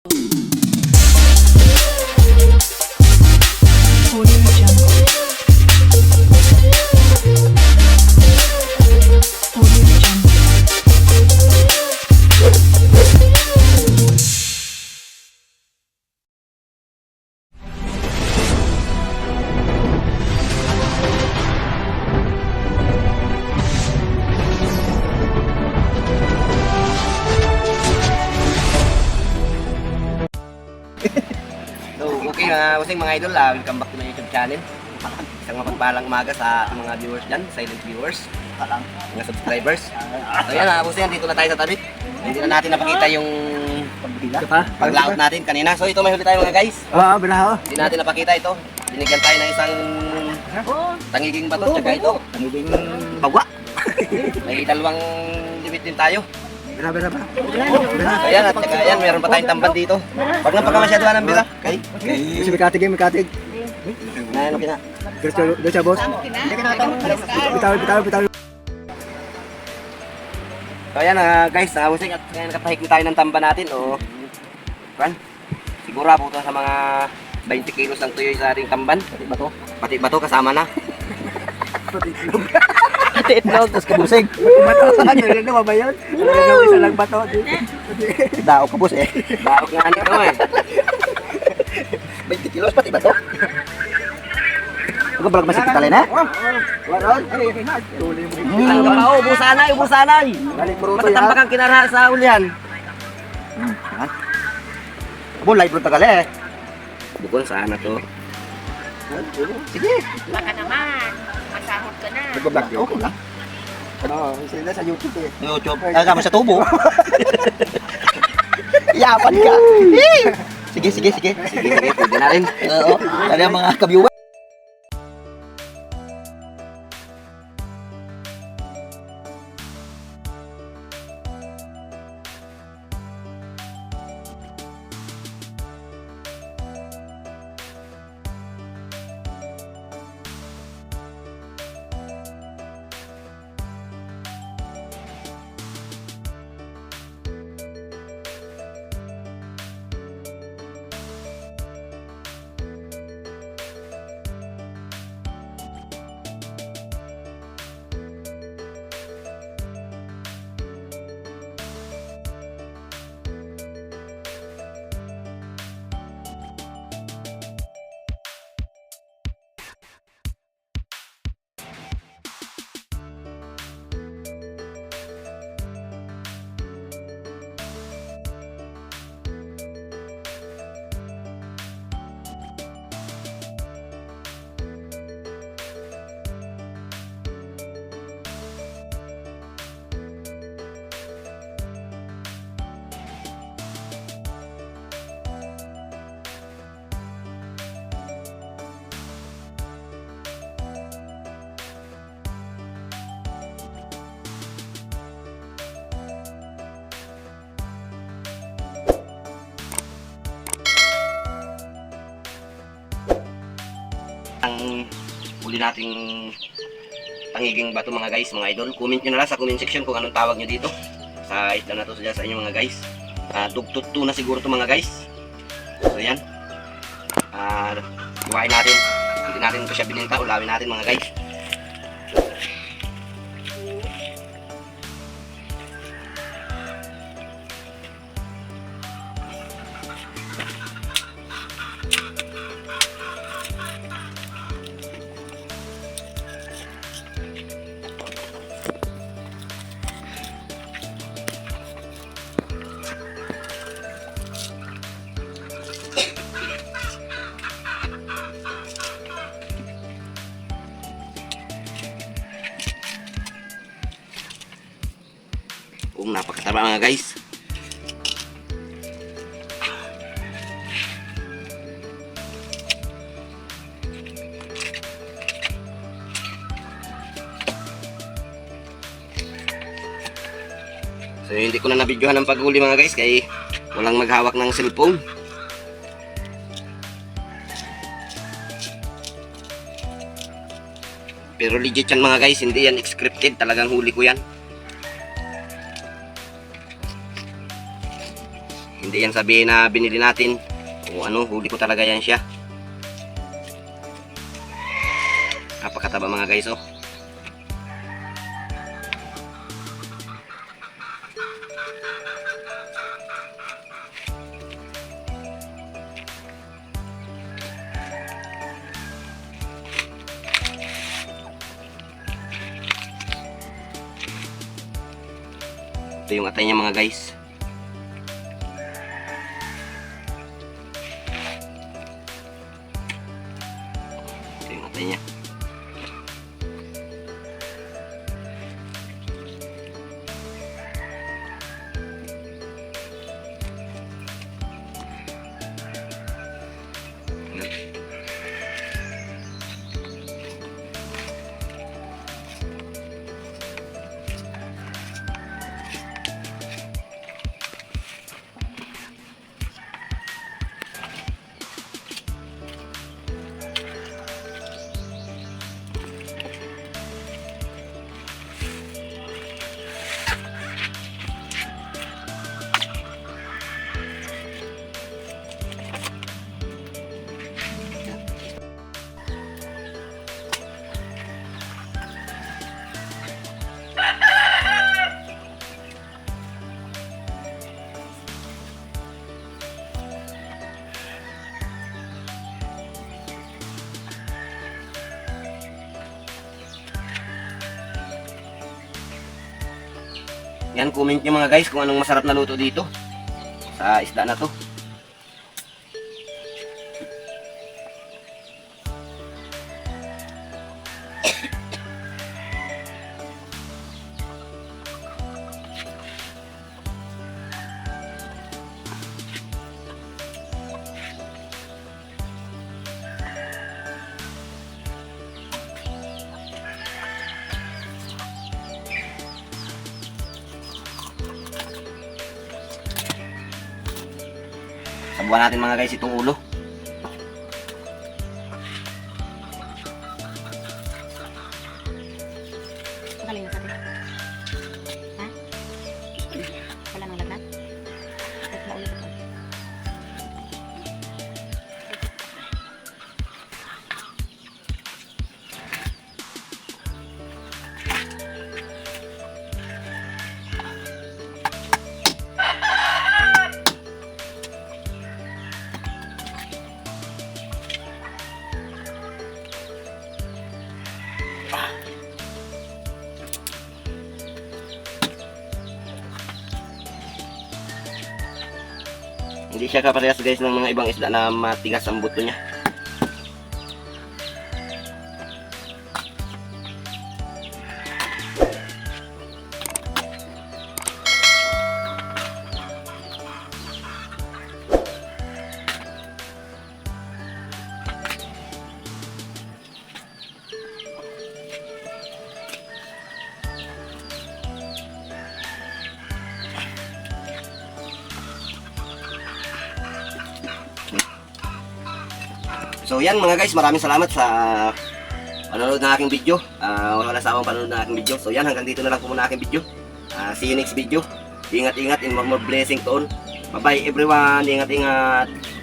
Okay mga idol, welcome back to my YouTube channel. Isang mapagpalang umaga sa ating mga viewers dyan, silent viewers, mga subscribers. So yan bossing, dito na tayo sa tabi. Hindi na natin napakita yung paglaot natin kanina. So ito may huli tayo mga guys. Hindi natin napakita ito. Binigyan tayo ng isang tangiging bato, tsaka ito tangiging bagwa. May dalawang limit din tayo. Ayan, at saka ayan, meron pa tayong tamban dito. Huwag na pagkamasyado ng bila. Okay? Kasi may katig. Ano kina? Diretso, boss. Bitaw. So ayan guys, bossing, at ngayon nakatahik na tayo ng tamban natin. Kan? Siguro abutan sa mga 20 kilos ang tuyo sa ating tamban. Pati bato kasama na. Pati itlog, tapos kabusig. Bato, ano ba yun? Isa lang bato. Daog ka boss eh. Daog nga nito eh. 20 kilos pati bato. Huwag balag masakit talay na? Ang kapao, ubusanay. Matambak ang kinara sa ulihan. Abo, live bro tagal eh. Bukon sana to. Sige. Baka naman, masahod ka na. Nag-vlog yun. Okay lang. Sila sa YouTube eh. YouTube. Kama sa tubo. Yapan ka. Sige. Sige, pwede na rin. Oo. Kaya mga ka-viewer. Ang huli nating tangiging bato mga guys, mga idol. Comment nyo na lang sa comment section kung anong tawag nyo dito sa isla na to sa inyo mga guys. Dugtut 2 na siguro to mga guys. So yan, iwain natin. Hindi natin ito siya bininta, ulawin natin mga guys. Napakataba mga guys. So hindi ko na nabidyohan ng paghuli mga guys kaya walang maghawak ng cellphone. Pero legit yan mga guys, hindi yan scripted, talagang huli ko yan. Hindi yan sabihin na binili natin o ano, huli ko talaga yan siya. Napakataba mga guys, oh. Ito yung atay niya mga guys. Ito yung atay niya. Yan, comment nyo mga guys kung anong masarap na luto dito sa isda na to. Sabuhan natin mga guys itong ulo. Magaling na sabi. Ha? Wala nang lagnat? At maulit ako. Hindi siya kaparehas guys ng mga ibang isda na matigas ang buto niya. So yan mga guys, maraming salamat sa panonood ng aking video. Wala sa akong panonood ng aking video. So yan, hanggang dito na lang po muna aking video. See you next video. Ingat-ingat and more blessing to all. Bye bye everyone. Ingat-ingat.